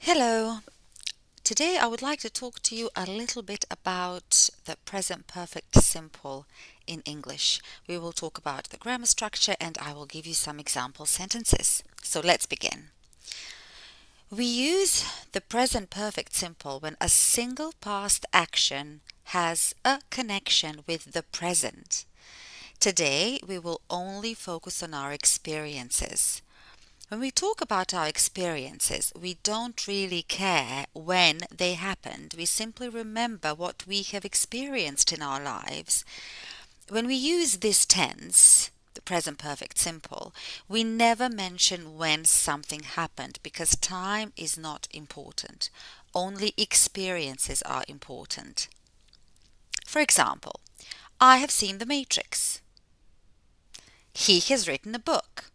Hello. Today I would like to talk to you a little bit about the present perfect simple in English. We will talk about the grammar structure and I will give you some example sentences. So let's begin. We use the present perfect simple when a single past action has a connection with the present. Today we will only focus on our experiences. When we talk about our experiences, we don't really care when they happened. We simply remember what we have experienced in our lives. When we use this tense, the present perfect simple, we never mention when something happened because time is not important. Only experiences are important. For example, I have seen The Matrix. He has written a book.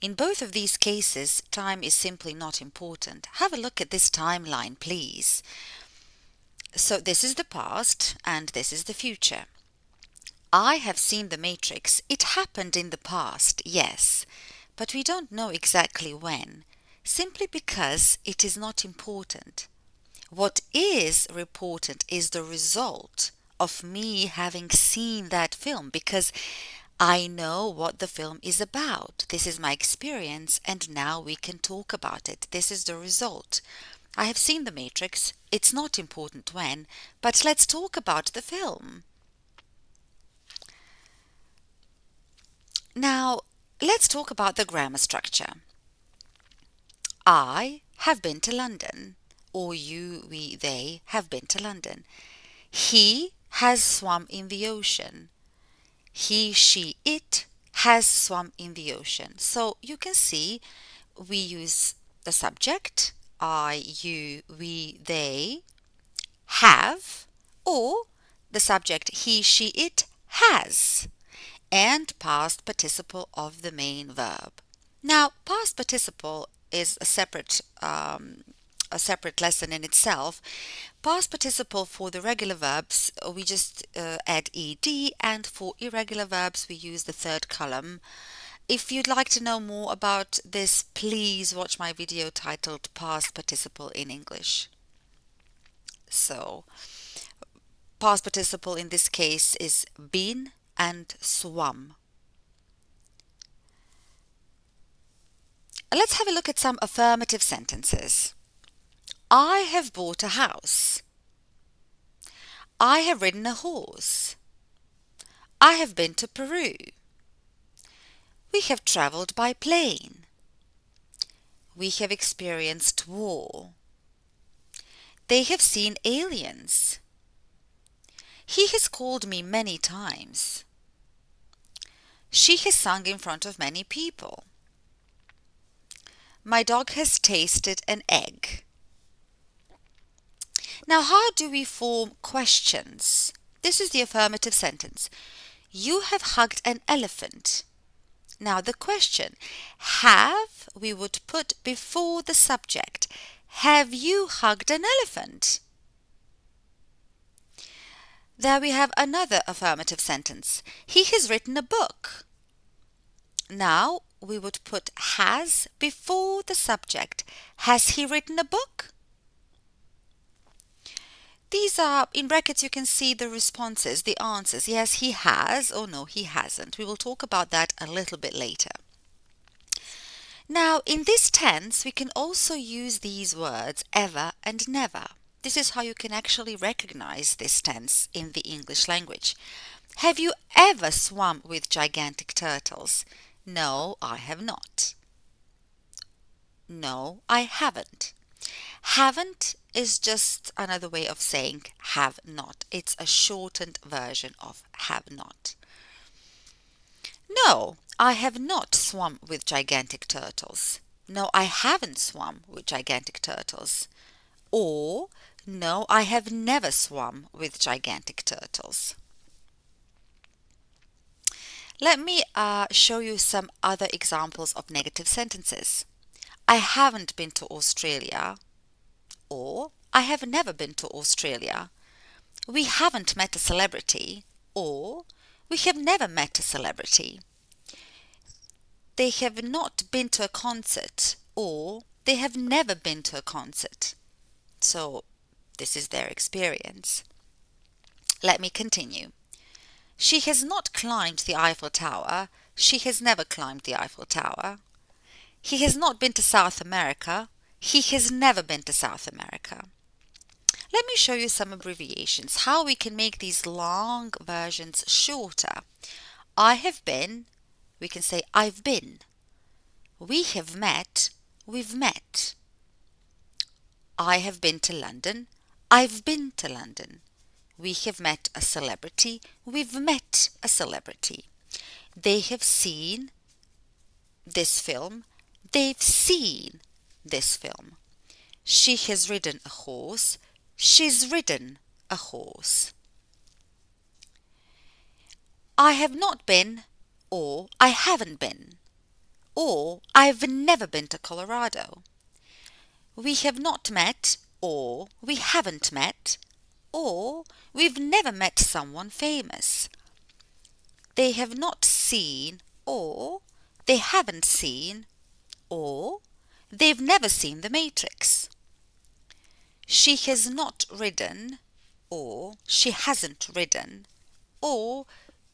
In both of these cases, time is simply not important. Have a look at this timeline, please. So this is the past and this is the future. I have seen The Matrix. It happened in the past, yes, but we don't know exactly when, simply because it is not important. What is important is the result of me having seen that film because I know what the film is about. This is my experience, and now we can talk about it. This is the result. I have seen The Matrix. It's not important when, but let's talk about the film. Now, let's talk about the grammar structure. I have been to London, or you, we, they have been to London. He has swum in the ocean. He, she, it has swum in the ocean. So you can see we use the subject, I, you, we, they, have, or the subject, he, she, it has, and past participle of the main verb. Now, past participle is a separate lesson in itself. Past participle for the regular verbs, we just add ed, and for irregular verbs, we use the third column. If you'd like to know more about this, please watch my video titled Past Participle in English. So, past participle in this case is been and swum. Let's have a look at some affirmative sentences. I have bought a house. I have ridden a horse. I have been to Peru. We have traveled by plane. We have experienced war. They have seen aliens. He has called me many times. She has sung in front of many people. My dog has tasted an egg. Now, how do we form questions? This is the affirmative sentence. You have hugged an elephant. Now, the question, have, we would put before the subject. Have you hugged an elephant? There we have another affirmative sentence. He has written a book. Now, we would put has before the subject. Has he written a book? These are, in brackets, you can see the responses, the answers. Yes, he has, or no, he hasn't. We will talk about that a little bit later. Now, in this tense, we can also use these words ever and never. This is how you can actually recognize this tense in the English language. Have you ever swum with gigantic turtles? No, I have not. No, I haven't. Haven't is just another way of saying have not. It's a shortened version of have not. No, I have not swum with gigantic turtles. No, I haven't swum with gigantic turtles. Or, no, I have never swum with gigantic turtles. Let me show you some other examples of negative sentences. I haven't been to Australia. Or, I have never been to Australia. We haven't met a celebrity. Or, we have never met a celebrity. They have not been to a concert. Or, they have never been to a concert. So this is their experience. Let me continue. She has not climbed the Eiffel Tower. She has never climbed the Eiffel Tower. He has not been to South America. He has never been to South America. Let me show you some abbreviations, how we can make these long versions shorter. I have been, we can say I've been. We have met, we've met. I have been to London. I've been to London. We have met a celebrity. We've met a celebrity. They have seen this film. They've seen this film. She has ridden a horse. She's ridden a horse. I have not been, or I haven't been, or I've never been to Colorado. We have not met, or we haven't met, or we've never met someone famous. They have not seen, or they haven't seen, or they've never seen The Matrix. She has not ridden, or she hasn't ridden, or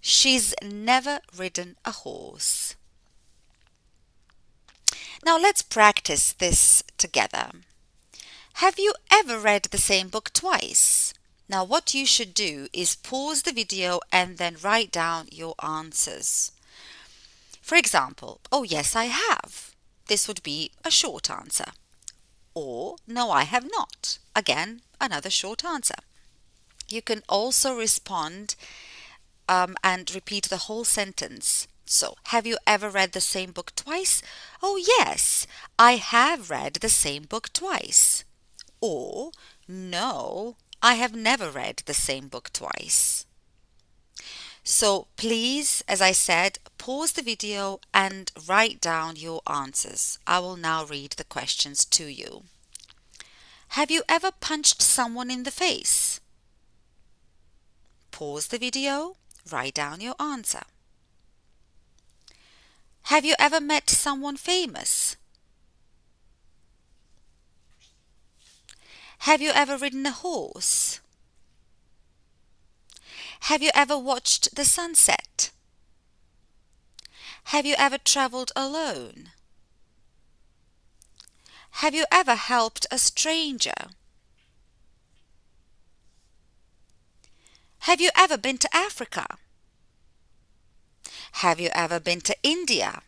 she's never ridden a horse. Now let's practice this together. Have you ever read the same book twice? Now what you should do is pause the video and then write down your answers. For example, oh yes, I have. This would be a short answer. Or no, I have not. Again, another short answer. You can also respond and repeat the whole sentence. So, have you ever read the same book twice? Oh yes, I have read the same book twice. Or, no, I have never read the same book twice. So please, as I said, pause the video and write down your answers. I will now read the questions to you. Have you ever punched someone in the face? Pause the video, write down your answer. Have you ever met someone famous? Have you ever ridden a horse? Have you ever watched the sunset? Have you ever traveled alone? Have you ever helped a stranger? Have you ever been to Africa? Have you ever been to India?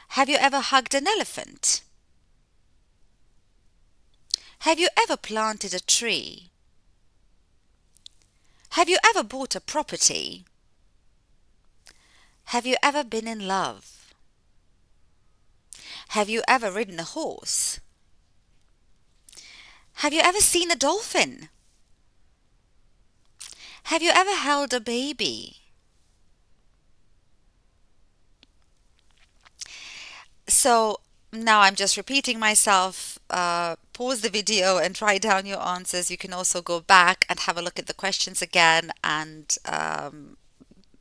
Have you ever hugged an elephant? Have you ever planted a tree? Have you ever bought a property? Have you ever been in love? Have you ever ridden a horse? Have you ever seen a dolphin? Have you ever held a baby? So now I'm just repeating myself. Pause the video and write down your answers. You can also go back and have a look at the questions again, and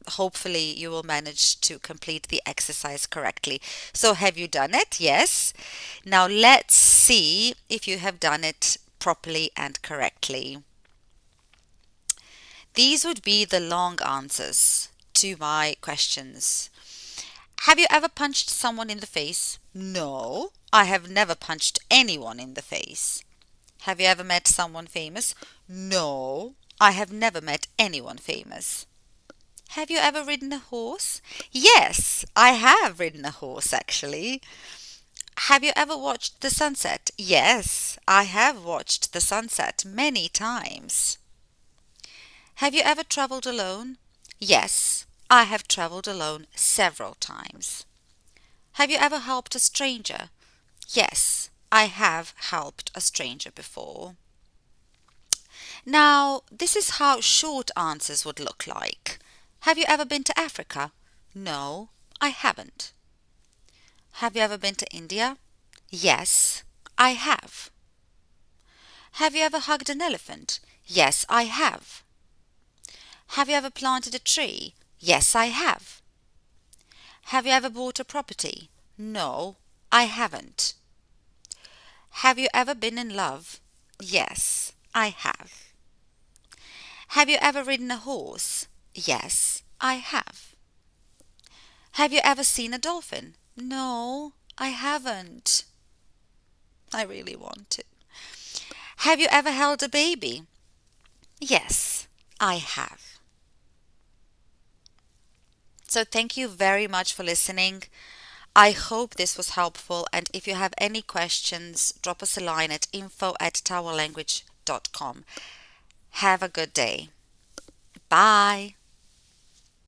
hopefully you will manage to complete the exercise correctly. So have you done it? Yes. Now let's see if you have done it properly and correctly. These would be the long answers to my questions. Have you ever punched someone in the face? No, I have never punched anyone in the face. Have you ever met someone famous? No, I have never met anyone famous. Have you ever ridden a horse? Yes, I have ridden a horse actually. Have you ever watched the sunset? Yes, I have watched the sunset many times. Have you ever traveled alone? Yes, I have traveled alone several times. Have you ever helped a stranger? Yes, I have helped a stranger before. Now, this is how short answers would look like. Have you ever been to Africa? No, I haven't. Have you ever been to India? Yes, I have. Have you ever hugged an elephant? Yes, I have. Have you ever planted a tree? Yes, I have. Have you ever bought a property? No, I haven't. Have you ever been in love? Yes, I have. Have you ever ridden a horse? Yes, I have. Have you ever seen a dolphin? No, I haven't. I really want to. Have you ever held a baby? Yes, I have. So thank you very much for listening. I hope this was helpful, and if you have any questions, drop us a line at info@towerlanguage.com. Have a good day. Bye.